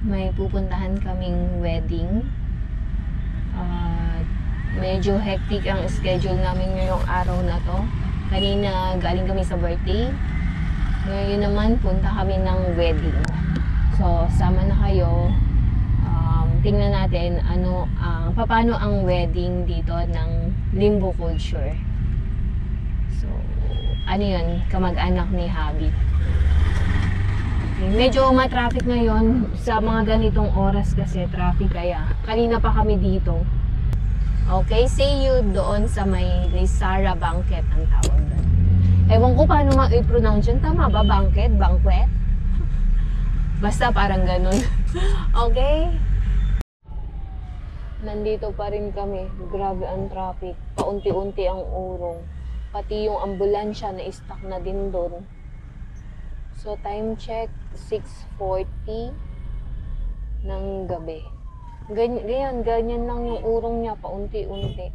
may pupuntahan kaming wedding. Medyo hectic ang schedule namin ngayong araw na to. Kanina galing kami sa birthday. Ngayon naman punta kami ng wedding. So sama na kayo. Tingnan natin paano ang wedding dito ng Limbu culture. So ano yun, kamag-anak ni Habi. Medyo ma-traffic ngayon sa mga ganitong oras kasi traffic, kaya kanina pa kami dito. Okay, see you doon sa may Lisara Banquet ang tawag doon. Ewan ko paano ma-pronounce yun. Tama ba? Banquet? Banquet? Basta parang ganun. Okay? Nandito pa rin kami. Grabe ang traffic. Paunti-unti ang urong. Pati yung ambulansya na stuck na din doon. So time check 6:40 ng gabi. Ganyan lang yung urong niya, paunti-unti.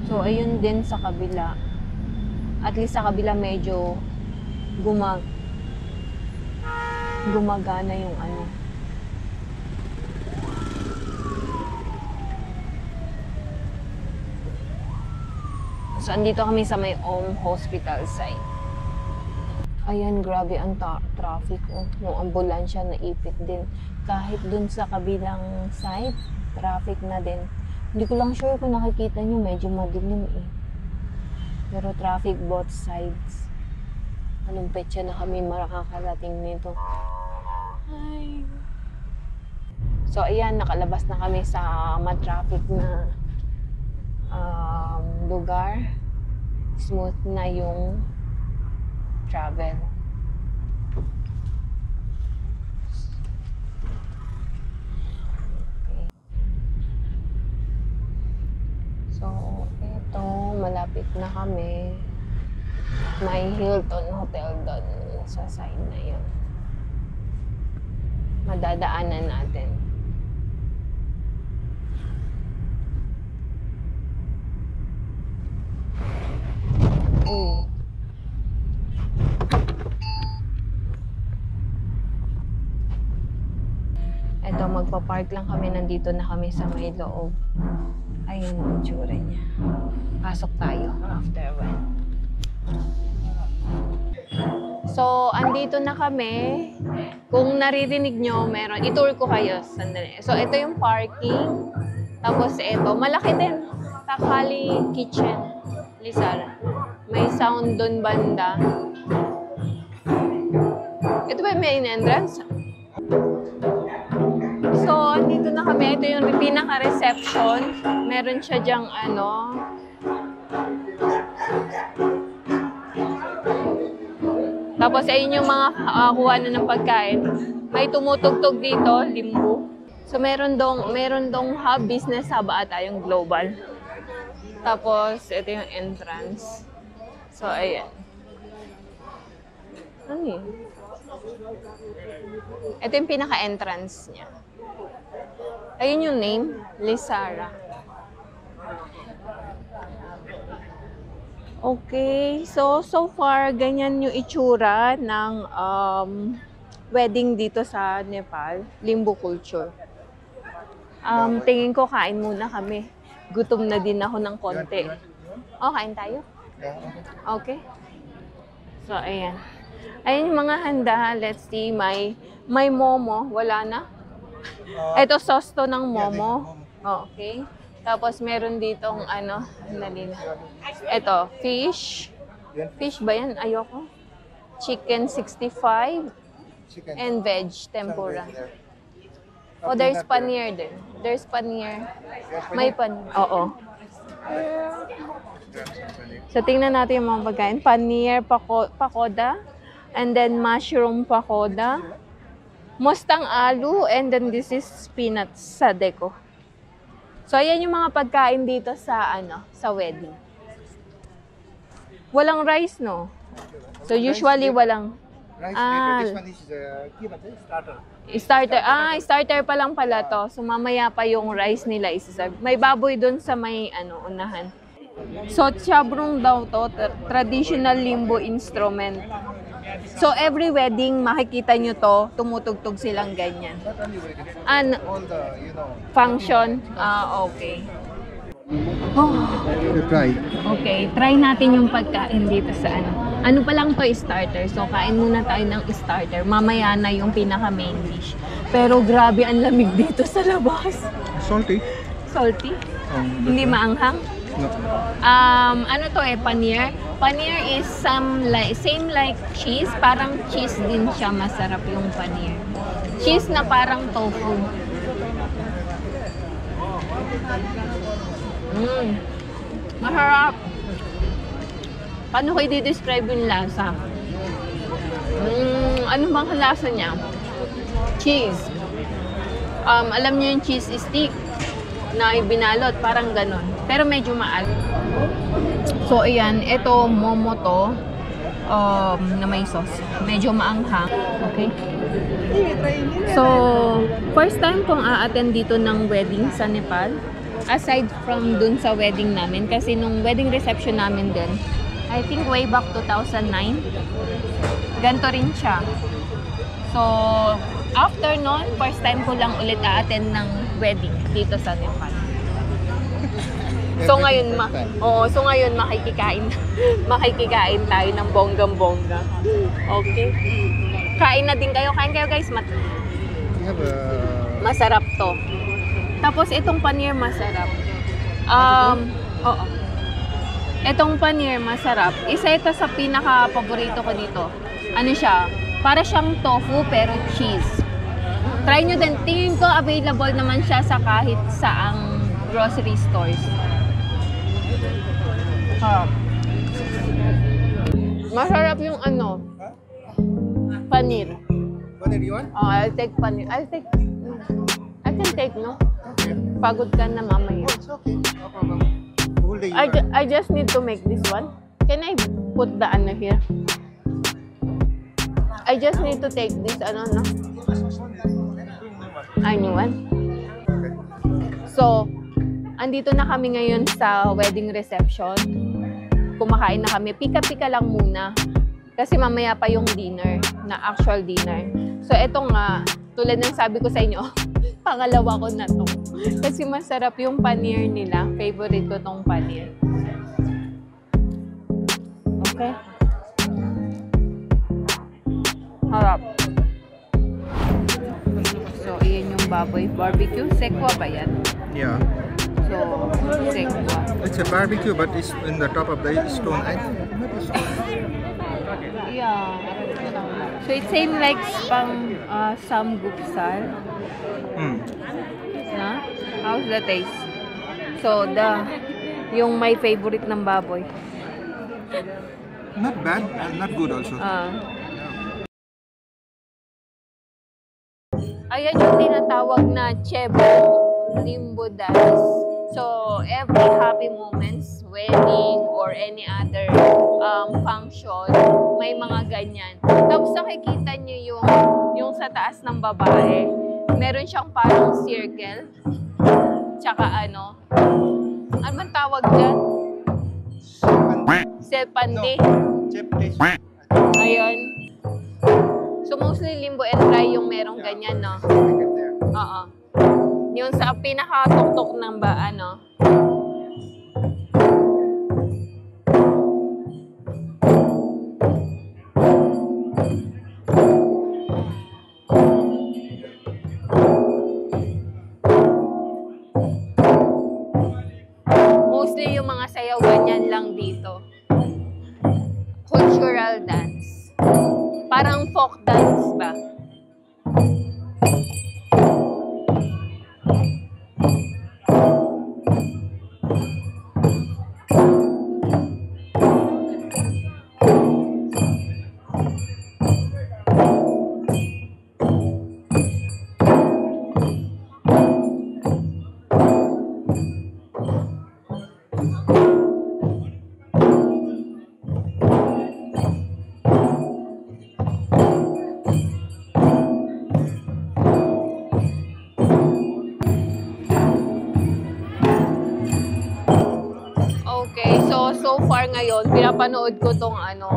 So, ayun din sa kabila. At least sa kabila medyo gumagana yung ano. So, andito kami sa may Om Hospital site. Ayan, grabe ang traffic. Yung ambulansya naipit din. Kahit dun sa kabilang side, traffic na din. Hindi ko lang sure kung nakikita nyo, medyo madilim eh. Pero traffic both sides. Anong petsa na kami makakarating nito? Ay. So ayan, nakalabas na kami sa ma-traffic na lugar. Smooth na yung travel. Okay. So, ito, malapit na kami. May Hilton Hotel doon sa side na yun. Madadaanan natin. Ito, magpa-park lang kami. Nandito na kami sa may loob. Ayun ang tsura niya. Pasok tayo after a while. So, andito na kami. Kung naririnig nyo, meron. I-tour ko kayo. Sandali. So, ito yung parking. Tapos, ito. Malaki din. Takali Kitchen. Lisara. May sound doon banda. Ito ba yung main entrance? So, andito na kami. Ito yung pinaka-reception. Meron siya dyang ano. Tapos, ayun yung mga kuha na ng pagkain. May tumutugtog dito, Limbu. So, meron dong hub, business hub ata yung global. Tapos, ito yung entrance. So, ayan. Ano yun? Ito yung pinaka-entrance niya. Ayun yung name, Lisara. Okay, so far, ganyan yung itsura ng wedding dito sa Nepal, Limbu culture. Tingin ko kain muna kami. Gutom na din ako ng konti. Oh, kain tayo? Okay. So, ayan. Ayan yung mga handa. Let's see, may momo. Wala na. Ito, sauce to ng momo. Oh, okay. Tapos, meron ditong ano, ito, fish. Fish ba yan? Ayoko. Chicken 65. And veg, tempura. Oh, there's paneer din. There's paneer. May paneer. Oo. So, tingnan natin yung mga pagkain. Paneer pakoda. And then, mushroom pakoda. Mustang alu. And then, this is peanuts sa deko. So, ayan yung mga pagkain dito sa, sa wedding. Walang rice, no? So, usually, walang... Rice, this one is starter. Starter pa lang pala to. So, mamaya pa yung rice nila isa-serve. May baboy dun sa may, unahan. So, chabrong daw to, traditional limbo instrument. So, every wedding, makikita nyo to, tumutugtog silang ganyan. Not only wedding, And all the, function, okay. Oh, You try. okay, try natin yung pagkain dito sa ano. Ano pa lang to, starter. So, kain muna tayo ng starter. Mamaya na yung pinaka-main dish. Pero grabe, ang lamig dito sa labas. Salty? Salty? Hindi maanghang? No. Ano to paneer? Paneer is same like cheese. Parang cheese din siya. Masarap yung paneer. Cheese na parang tofu. Masarap. Paano ko i-describe yung lasa? Ano bang lasa niya? Cheese. Alam niyo yung cheese stick na ibinalot, parang ganon. Pero medyo maalat. So, ayan. Ito, momo to. Na may sauce. Medyo maanghang. Okay? So, first time kong a-attend dito ng wedding sa Nepal. Aside from dun sa wedding namin. Kasi nung wedding reception namin din, I think way back 2009. Ganto rin siya. So, after nun, first time ko lang ulit a-attend ng wedding dito sa Nepal. So ngayon, so ngayon makikikain tayo ng bonggang-bongga. Okay. Kain na din kayo. Kain kayo guys. Masarap to. Tapos itong paneer masarap. Oo. Itong paneer masarap. Isa ito sa pinaka-paborito ko dito. Ano siya? Para siyang tofu pero cheese. Try nyo din. Tingin ko available naman siya sa kahit saang grocery stores. Masarap yung paneer. Paneer you want? I'll take paneer. I can take, no? Okay. Pagod ka na mamaya. Oh, it's okay. No problem. Whole day I just need to make this one. Can I put the here? I just need to take this no? New one. So, andito na kami ngayon sa wedding reception. Kumakain na kami. Pika-pika lang muna. Kasi mamaya pa yung dinner, na actual dinner. So, eto nga, tulad ng sabi ko sa inyo, pangalawa ko na to. Kasi masarap yung paneer nila. Favorite ko tong paneer. Okay? Harap. So, iyan yung baboy barbecue. Sekwa ba yan? Yeah. So, sekwa. It's a barbecue, but it's in the top of the stone. Yeah. So, it same like samgupsal. Na? How's the taste? So, yung my favorite ng baboy. Not bad, not good also. Ayan yung tinatawag na chebong limbo dance. So, every happy moments, wedding, or any other function, may mga ganyan. Tapos nakikita nyo yung sa taas ng babae, meron siyang parang circle. Tsaka ano man tawag dyan? Sepande. Ayun. So, mostly limbo and try yung merong ganyan, no? Oo. Yung sa pinaka-tuktok ng mostly yung mga sayaw ganyan lang dito. Cultural dance. Parang folk dance ba? Okay. taon, pinapanood ko tong ano,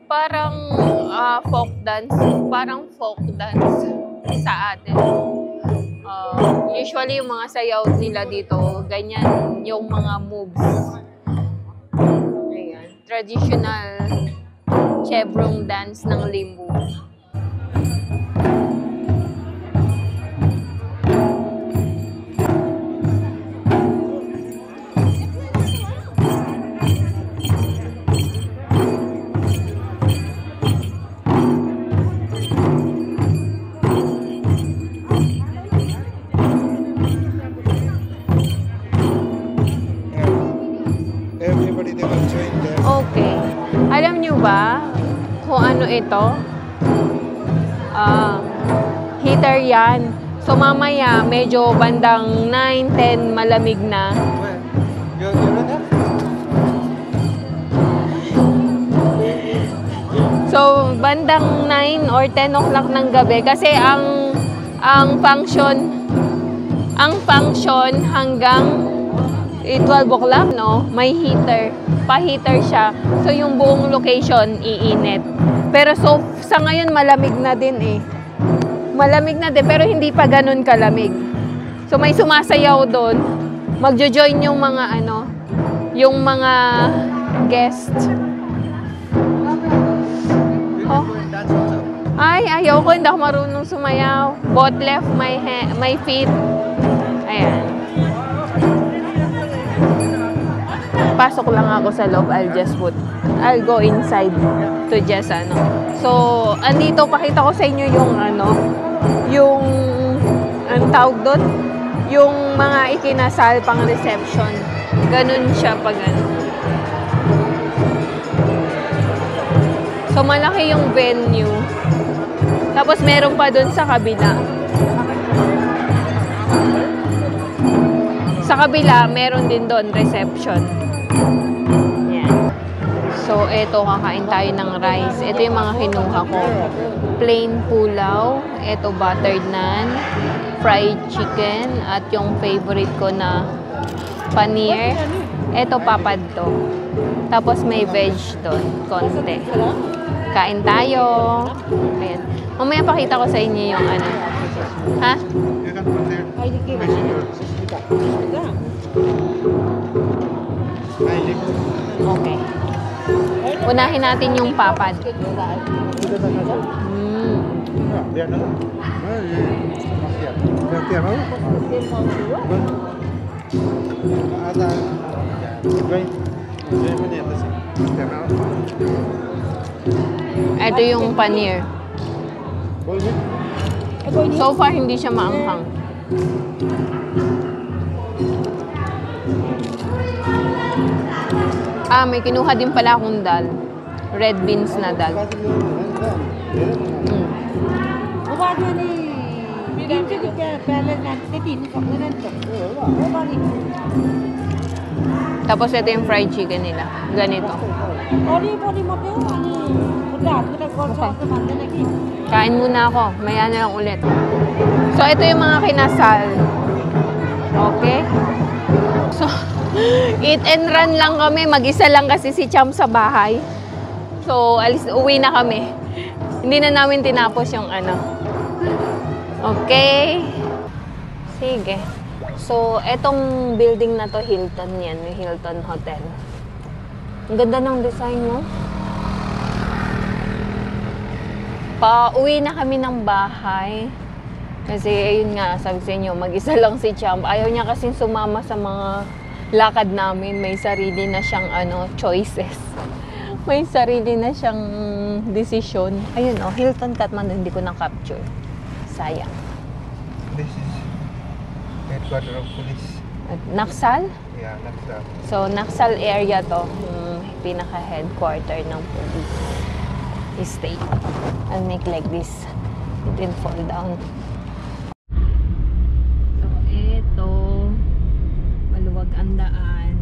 parang folk dance. Parang folk dance sa atin. Usually, yung mga sayaw nila dito, ganyan yung mga moves. Ayan. Traditional chebrong dance ng Limbu. Everybody they will join there. Okay. Alam nyo ba kung ano ito? Heater yan. So mamaya, medyo bandang 9, 10, malamig na. Well, you don't have. So, bandang 9 or 10 o'clock ng gabi. Kasi ang function hanggang 12 o'clock, no? May heater. Pa-heater siya. So, yung buong location, iinit. Pero so, sa ngayon, malamig na din eh. Malamig na din, pero hindi pa ganun kalamig. So, may sumasayaw doon. Magjo-join yung mga ano, yung mga guest. You can go and dance also. Ay, ayaw ko. Hindi ako marunong sumayaw. Both left my feet. Ayan. Pasok lang ako sa loob. I'll go inside to just ano. So, andito, pakita ko sa inyo yung ano, yung, ang tawag doon? Yung mga ikinasal pang reception. Ganun siya pag ano. So, malaki yung venue. Tapos, meron pa dun sa kabila. Sa kabila, meron din doon reception. Yan. So, eto, kakain tayo ng rice. Ito yung mga kinuha ko. Plain pulaw. Ito, buttered naan. Fried chicken. At yung favorite ko na paneer. Ito, papad to. Tapos, may veg doon. Konti. Kain tayo. Ayan. Mamaya pakita ko sa inyo yung ano. Ha? You can put there. Okay. Unahin natin yung papad. Ito yung paneer. So far, hindi siya maanghang. May kinuha din pala akong dal. Red beans na dal. Tapos ito yung fried chicken nila. Ganito. Kain muna ako. Maya na lang ulit. So, ito yung mga kinasal. Okay? So, eat and run lang kami. Mag-isa lang kasi si Cham sa bahay. So, uwi na kami. Hindi na namin tinapos yung ano. Okay? Sige. So, etong building na to, Hilton yan. Yung Hilton Hotel. Ang ganda ng design, no? Pa-uwi na kami ng bahay. Kasi, ayun nga, sabi sa inyo, mag-isa lang si Cham. Ayaw niya kasing sumama sa mga lakad namin. May sarili na siyang, choices. May sarili na siyang desisyon. Ayun, Hilton Kathmandu, hindi ko na-capture. Sayang. This is headquarters of police. At Naxal? Yeah, that's the. So, Naxal area to. Yung pinaka-headquarter ng police state. I'll make like this. It will fall down. So, eto. Maluwag ang daan.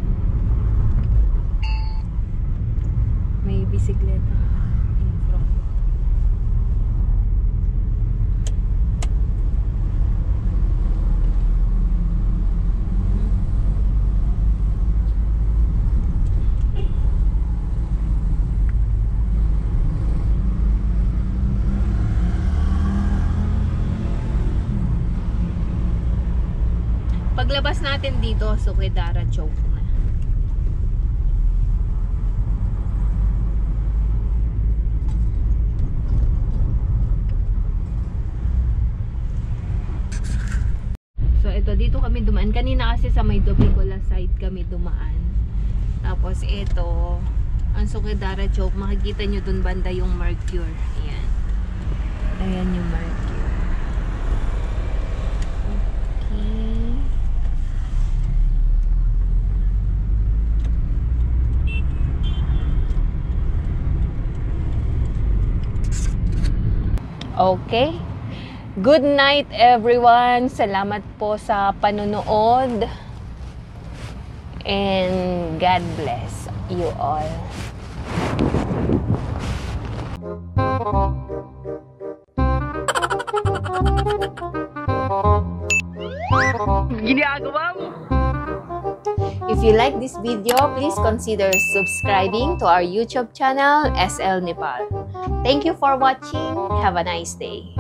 May bisikleta in front. natin dito, Sukedara Chowk na. So, ito, dito kami dumaan. Kanina kasi sa may Dobicola side kami dumaan. Tapos, ito, ang Sukedara Chowk. Makikita nyo dun banda yung Mercure. Ayan. Ayan yung Mercure. Okay. Okay. Good night everyone. Salamat po sa panonood. And God bless you all. Ginagawa mo. If you like this video, please consider subscribing to our YouTube channel, SL Nepal. Thank you for watching. Have a nice day.